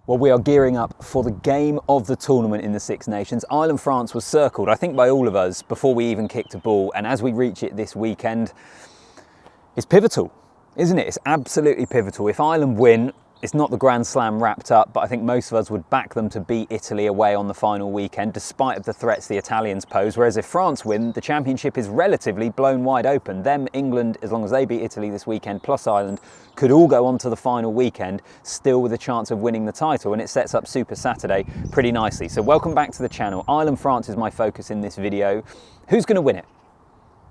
Well, we are gearing up for the game of the tournament in the Six Nations. Ireland-France was circled, I think, by all of us before we even kicked a ball. And as we reach it this weekend, it's pivotal, isn't it? It's absolutely pivotal. If Ireland win, it's not the Grand Slam wrapped up, but I think most of us would back them to beat Italy away on the final weekend, despite of the threats the Italians pose. Whereas if France win, the championship is relatively blown wide open. Them, England, as long as they beat Italy this weekend, plus Ireland, could all go on to the final weekend, still with a chance of winning the title, and it sets up Super Saturday pretty nicely. So welcome back to the channel. Ireland-France is my focus in this video. Who's going to win it?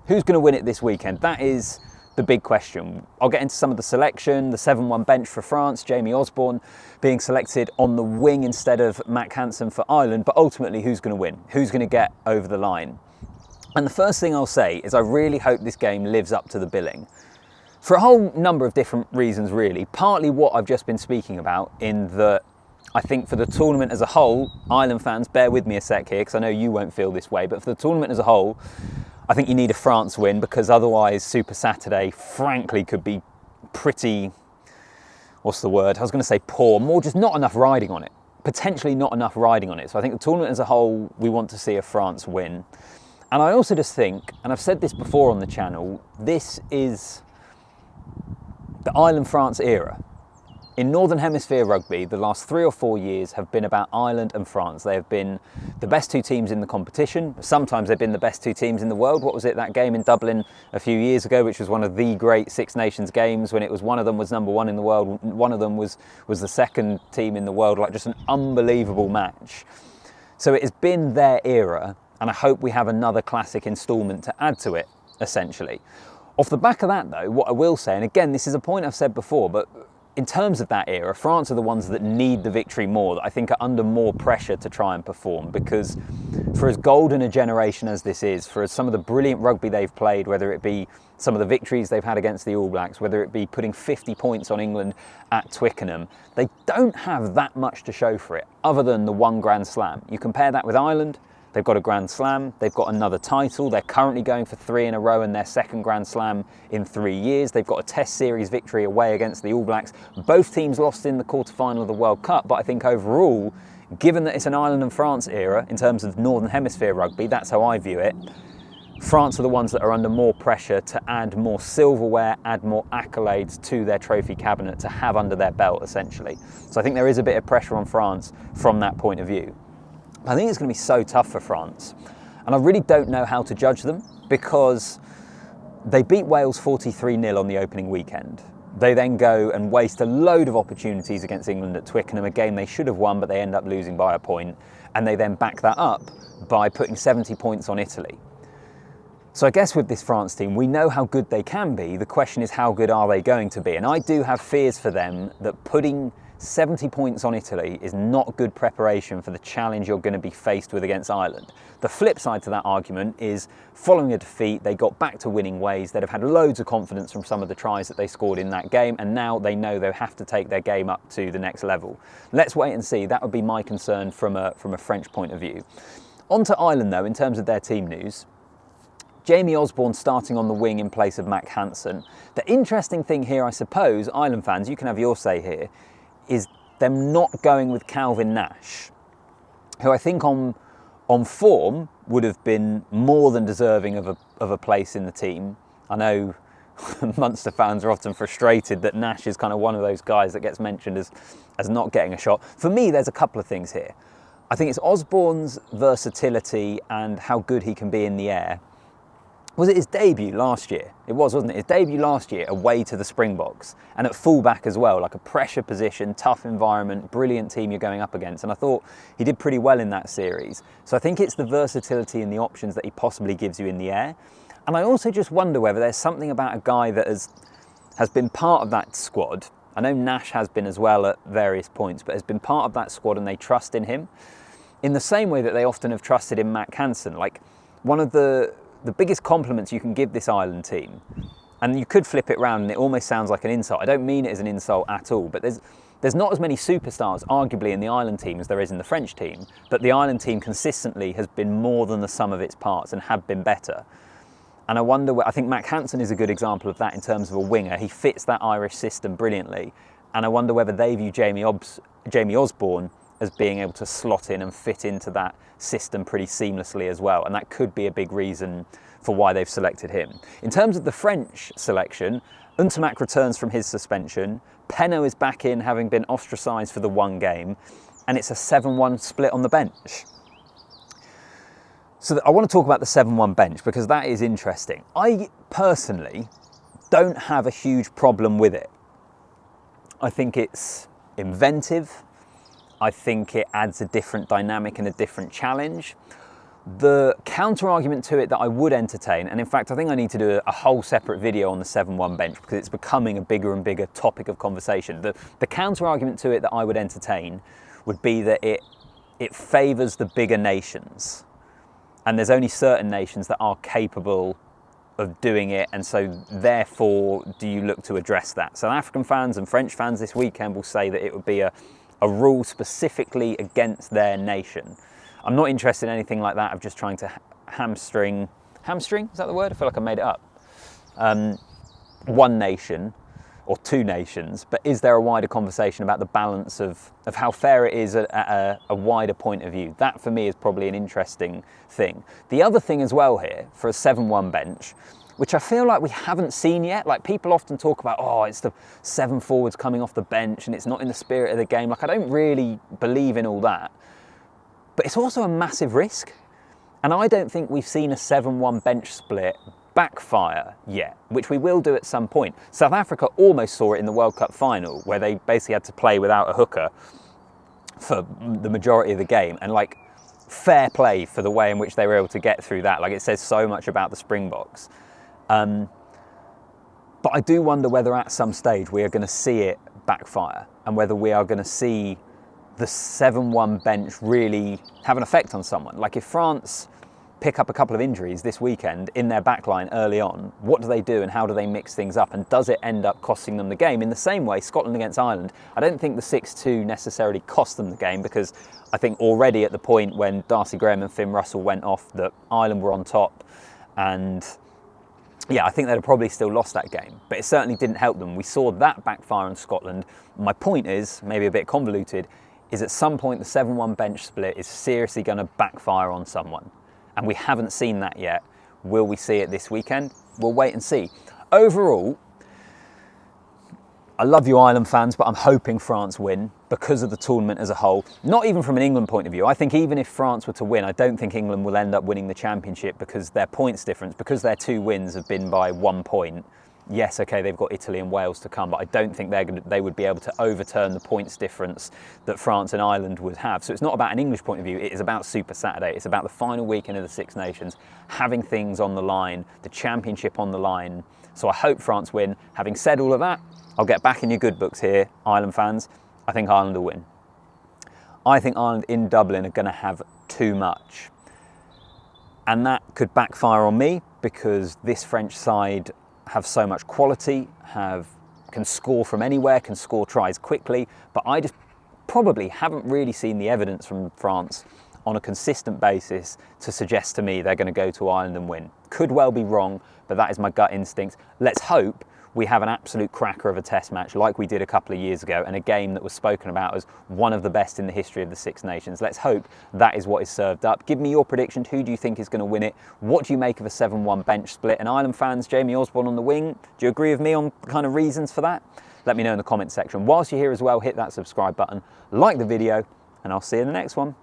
Who's going to win it this weekend? That is the big question. I'll get into some of the selection, the 7-1 bench for France, Jamie Osborne being selected on the wing instead of Mack Hansen for Ireland, but ultimately who's going to win? Who's going to get over the line? And the first thing I'll say is I really hope this game lives up to the billing. For a whole number of different reasons, really. Partly what I've just been speaking about, in that I think for the tournament as a whole, Ireland fans, bear with me a sec here because I know you won't feel this way, but for the tournament as a whole, I think you need a France win, because otherwise Super Saturday, frankly, could be pretty, what's the word? I was going to say poor, more just not enough riding on it. Potentially not enough riding on it. So I think the tournament as a whole, we want to see a France win. And I also just think, and I've said this before on the channel, this is the Ireland-France era. In Northern Hemisphere rugby, the last 3 or 4 years have been about Ireland and France. They have been the best two teams in the competition. Sometimes they've been the best two teams in the world. What was it, that game in Dublin a few years ago, which was one of the great Six Nations games, when it was one of them was number one in the world, one of them was the second team in the world, like just an unbelievable match. So it has been their era, and I hope we have another classic instalment to add to it, essentially. Off the back of that, though, what I will say, and again, this is a point I've said before, but in terms of that era, France are the ones that need the victory more, that I think are under more pressure to try and perform, because for as golden a generation as this is, for some of the brilliant rugby they've played, whether it be some of the victories they've had against the All Blacks, whether it be putting 50 points on England at Twickenham, they don't have that much to show for it, other than the one Grand Slam. You compare that with Ireland, they've got a Grand Slam, they've got another title, they're currently going for 3 in a row and their second Grand Slam in 3 years. They've got a Test Series victory away against the All Blacks. Both teams lost in the quarterfinal of the World Cup, but I think overall, given that it's an Ireland and France era in terms of Northern Hemisphere rugby, that's how I view it, France are the ones that are under more pressure to add more silverware, add more accolades to their trophy cabinet to have under their belt, essentially. So I think there is a bit of pressure on France from that point of view. I think it's going to be so tough for France, and I really don't know how to judge them, because they beat Wales 43-0 on the opening weekend. They then go and waste a load of opportunities against England at Twickenham, a game they should have won, but they end up losing by a point, and they then back that up by putting 70 points on Italy. So I guess with this France team, we know how good they can be. The question is, how good are they going to be? And I do have fears for them that putting 70 points on Italy is not good preparation for the challenge you're going to be faced with against Ireland. The flip side to that argument is, following a defeat, they got back to winning ways. They'd have had loads of confidence from some of the tries that they scored in that game, and now they know they have to take their game up to the next level. Let's wait and see. That would be my concern from a French point of view. On to Ireland, though, in terms of their team news. Jamie Osborne starting on the wing in place of Mack Hansen. The interesting thing here, I suppose, Ireland fans, you can have your say here, is them not going with Calvin Nash, who I think on form would have been more than deserving of a place in the team. I know Munster fans are often frustrated that Nash is kind of one of those guys that gets mentioned as not getting a shot. For me, there's a couple of things here. I think it's Osborne's versatility and how good he can be in the air. Was it his debut last year? It was, wasn't it? His debut last year away to the Springboks, and at fullback as well, like a pressure position, tough environment, brilliant team you're going up against. And I thought he did pretty well in that series. So I think it's the versatility and the options that he possibly gives you in the air. And I also just wonder whether there's something about a guy that has been part of that squad. I know Nash has been as well at various points, but has been part of that squad and they trust in him in the same way that they often have trusted in Mack Hansen. Like, one of the biggest compliments you can give this Ireland team, and you could flip it around and it almost sounds like an insult. I don't mean it as an insult at all, but there's not as many superstars arguably in the Ireland team as there is in the French team, but the Ireland team consistently has been more than the sum of its parts and have been better. And I think Mack Hansen is a good example of that in terms of a winger. He fits that Irish system brilliantly. And I wonder whether they view Jamie Jamie Osborne as being able to slot in and fit into that system pretty seamlessly as well. And that could be a big reason for why they've selected him. In terms of the French selection, Ntamack returns from his suspension. Penaud is back in, having been ostracised for the one game, and it's a 7-1 split on the bench. So I want to talk about the 7-1 bench because that is interesting. I personally don't have a huge problem with it. I think it's inventive. I think it adds a different dynamic and a different challenge. The counter-argument to it that I would entertain, and in fact I think I need to do a whole separate video on the 7-1 bench because it's becoming a bigger and bigger topic of conversation. The counter-argument to it that I would entertain would be that it favours the bigger nations. And there's only certain nations that are capable of doing it, and so therefore do you look to address that. South African fans and French fans this weekend will say that it would be a rule specifically against their nation. I'm not interested in anything like that. I'm just trying to hamstring, is that the word? I feel like I made it up. One nation or two nations, but is there a wider conversation about the balance of how fair it is at a wider point of view? That for me is probably an interesting thing. The other thing as well here for a 7-1 bench, which I feel like we haven't seen yet. Like people often talk about, oh, it's the 7 forwards coming off the bench and it's not in the spirit of the game. Like I don't really believe in all that. But it's also a massive risk. And I don't think we've seen a 7-1 bench split backfire yet, which we will do at some point. South Africa almost saw it in the World Cup final, where they basically had to play without a hooker for the majority of the game. And like, fair play for the way in which they were able to get through that. Like, it says so much about the Springboks. But I do wonder whether at some stage we are going to see it backfire and whether we are going to see the 7-1 bench really have an effect on someone. Like if France pick up a couple of injuries this weekend in their backline early on, what do they do and how do they mix things up? And does it end up costing them the game? In the same way, Scotland against Ireland, I don't think the 6-2 necessarily cost them the game, because I think already at the point when Darcy Graham and Finn Russell went off, that Ireland were on top, and yeah, I think they'd have probably still lost that game, but it certainly didn't help them. We saw that backfire on Scotland. My point is, maybe a bit convoluted, is at some point the 7-1 bench split is seriously going to backfire on someone. And we haven't seen that yet. Will we see it this weekend? We'll wait and see. Overall, I love you Ireland fans, but I'm hoping France win because of the tournament as a whole. Not even from an England point of view. I think even if France were to win, I don't think England will end up winning the championship because their points difference, because their 2 wins have been by 1 point. Yes, okay, they've got Italy and Wales to come, but I don't think they would be able to overturn the points difference that France and Ireland would have. So it's not about an English point of view, it is about Super Saturday. It's about the final weekend of the Six Nations, having things on the line, the championship on the line. So I hope France win. Having said all of that, I'll get back in your good books here, Ireland fans. I think Ireland will win. I think Ireland in Dublin are going to have too much. And that could backfire on me because this French side have so much quality, can score from anywhere, can score tries quickly, but I just probably haven't really seen the evidence from France on a consistent basis to suggest to me they're going to go to Ireland and win. Could well be wrong, but that is my gut instinct. Let's hope we have an absolute cracker of a test match like we did a couple of years ago, and a game that was spoken about as one of the best in the history of the Six Nations. Let's hope that is what is served up. Give me your prediction. Who do you think is going to win it? What do you make of a 7-1 bench split? And Ireland fans, Jamie Osborne on the wing, do you agree with me on the kind of reasons for that? Let me know in the comment section. Whilst you're here as well, hit that subscribe button, like the video, and I'll see you in the next one.